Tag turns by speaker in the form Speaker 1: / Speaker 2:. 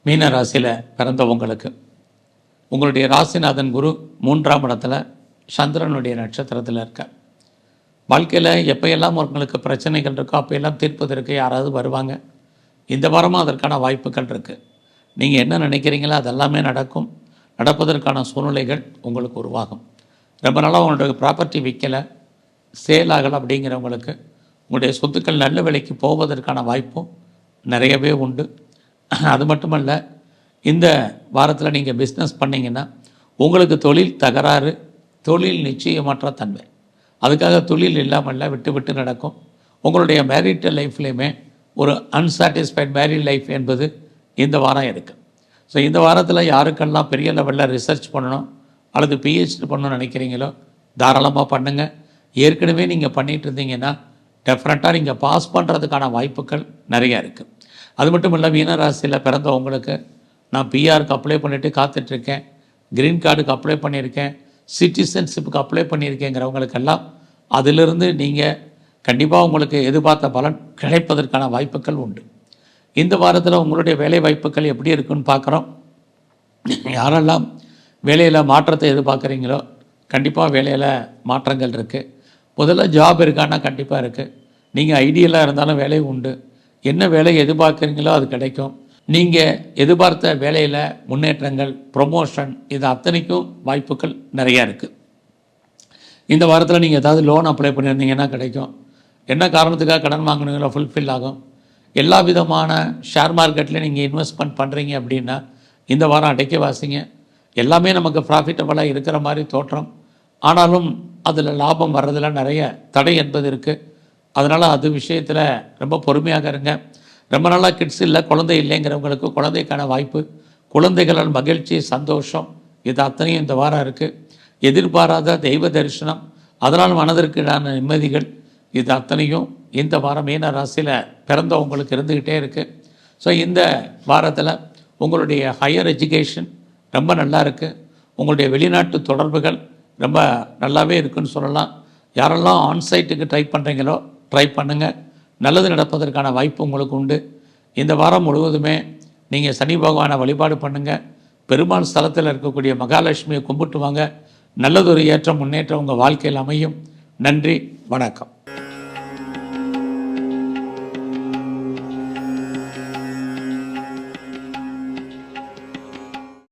Speaker 1: மீன ராசியில் பிறந்தவங்களுக்கு உங்களுடைய ராசிநாதன் குரு 3ஆம் இடத்துல சந்திரனுடைய நட்சத்திரத்தில் இருக்க. வாழ்க்கையில் எப்போயெல்லாம் உங்களுக்கு பிரச்சனைகள் இருக்கோ அப்போயெல்லாம் தீர்ப்பதற்கு யாராவது வருவாங்க. இந்த வாரமும் அதற்கான வாய்ப்புகள் இருக்குது. நீங்கள் என்ன நினைக்கிறீங்களோ அதெல்லாமே நடக்கும். நடப்பதற்கான சூழ்நிலைகள் உங்களுக்கு உருவாகும். ரொம்ப நாளாக உங்களுடைய ப்ராப்பர்ட்டி விற்கலை, சேல் ஆகலை அப்படிங்கிறவங்களுக்கு உங்களுடைய சொத்துக்கள் நல்ல விலைக்கு போவதற்கான வாய்ப்பும் நிறையவே உண்டு. அது மட்டுமல்ல, இந்த வாரத்தில் நீங்கள் பிஸ்னஸ் பண்ணிங்கன்னா உங்களுக்கு தொழில் தகராறு, தொழில் நிச்சயமற்ற தன்மை, அதுக்காக தொழில் இல்லாமல் விட்டு விட்டு நடக்கும். உங்களுடைய மேரிட்டல் லைஃப்லேயுமே ஒரு அன்சாட்டிஸ்ஃபைட் மேரிட் லைஃப் என்பது இந்த வாரம் இருக்குது. ஸோ இந்த வாரத்தில் யாருக்கெல்லாம் பெரிய லெவலில் ரிசர்ச் பண்ணணும் அல்லது பிஹெச்டி பண்ணணும்னு நினைக்கிறீங்களோ தாராளமாக பண்ணுங்கள். ஏற்கனவே நீங்கள் பண்ணிகிட்டு இருந்தீங்கன்னா டெஃபினட்டாக நீங்கள் பாஸ் பண்ணுறதுக்கான வாய்ப்புகள் நிறையா இருக்குது. அது மட்டும் இல்லை, மீனராசியில் பிறந்த உங்களுக்கு நான் பிஆருக்கு அப்ளை பண்ணிவிட்டு காத்துட்ருக்கேன், க்ரீன் கார்டுக்கு அப்ளை பண்ணியிருக்கேன், சிட்டிசன்ஷிப்புக்கு அப்ளை பண்ணியிருக்கேங்கிறவங்களுக்கெல்லாம் அதிலிருந்து நீங்கள் கண்டிப்பாக உங்களுக்கு எதிர்பார்த்த பலன் கிடைப்பதற்கான வாய்ப்புகள் உண்டு. இந்த வாரத்தில் உங்களுடைய வேலை வாய்ப்புகள் எப்படி இருக்குன்னு பார்க்குறோம். யாரெல்லாம் வேலையில் மாற்றத்தை எதிர்பார்க்குறீங்களோ கண்டிப்பாக வேலையில் மாற்றங்கள் இருக்குது. முதல்ல ஜாப் இருக்கான்னா கண்டிப்பாக இருக்குது. நீங்கள் ஐடியலாக இருந்தாலும் வேலை உண்டு. என்ன வேலை எதிர்பார்க்குறீங்களோ அது கிடைக்கும். நீங்கள் எதிர்பார்த்த வேலையில் முன்னேற்றங்கள், ப்ரொமோஷன், இது அத்தனைக்கும் வாய்ப்புகள் நிறையா இருக்குது. இந்த வாரத்தில் நீங்கள் ஏதாவது லோன் அப்ளை பண்ணியிருந்தீங்கன்னா கிடைக்கும். என்ன காரணத்துக்காக கடன் வாங்கினீங்களோ ஃபுல்ஃபில் ஆகும். எல்லா விதமான ஷேர் மார்க்கெட்டில் நீங்கள் இன்வெஸ்ட்மெண்ட் பண்ணுறீங்க அப்படின்னா இந்த வாரம் அடைக்க வாசிங்க. எல்லாமே நமக்கு ப்ராஃபிட்டபுளாக இருக்கிற மாதிரி தோற்றம், ஆனாலும் அதில் லாபம் வர்றதில் நிறைய தடை என்பது இருக்குது. அதனால் அது விஷயத்தில் ரொம்ப பொறுமையாக இருங்க. ரொம்ப நாளாக கிட்ஸ் இல்லை, குழந்தை இல்லைங்கிறவங்களுக்கு குழந்தைக்கான வாய்ப்பு, குழந்தைகளால் மகிழ்ச்சி, சந்தோஷம், இது அத்தனையும் இந்த வாரம் இருக்குது. எதிர்பாராத தெய்வ தரிசனம், அதனால் மனதிற்கான நிம்மதிகள், இது அத்தனையும் இந்த வாரம் மீன ராசியில் பிறந்தவங்களுக்கு இருந்துக்கிட்டே இருக்குது. ஸோ இந்த வாரத்தில் உங்களுடைய ஹையர் எஜுகேஷன் ரொம்ப நல்லா இருக்குது. உங்களுடைய வெளிநாட்டு தொடர்புகள் ரொம்ப நல்லாவே இருக்குதுன்னு சொல்லலாம். யாரெல்லாம் ஆன்சைட்டுக்கு ட்ரை பண்ணுறீங்களோ ட்ரை பண்ணுங்கள். நல்லது நடப்பதற்கான வாய்ப்பு உங்களுக்கு உண்டு. இந்த வாரம் முழுவதுமே நீங்கள் சனி பகவானை வழிபாடு பண்ணுங்கள். பெருமாள் ஸ்தலத்தில் இருக்கக்கூடிய மகாலட்சுமியை கும்பிட்டு வாங்க. நல்லதொரு ஏற்றம், முன்னேற்றம் உங்கள் வாழ்க்கையில் அமையும். நன்றி, வணக்கம்.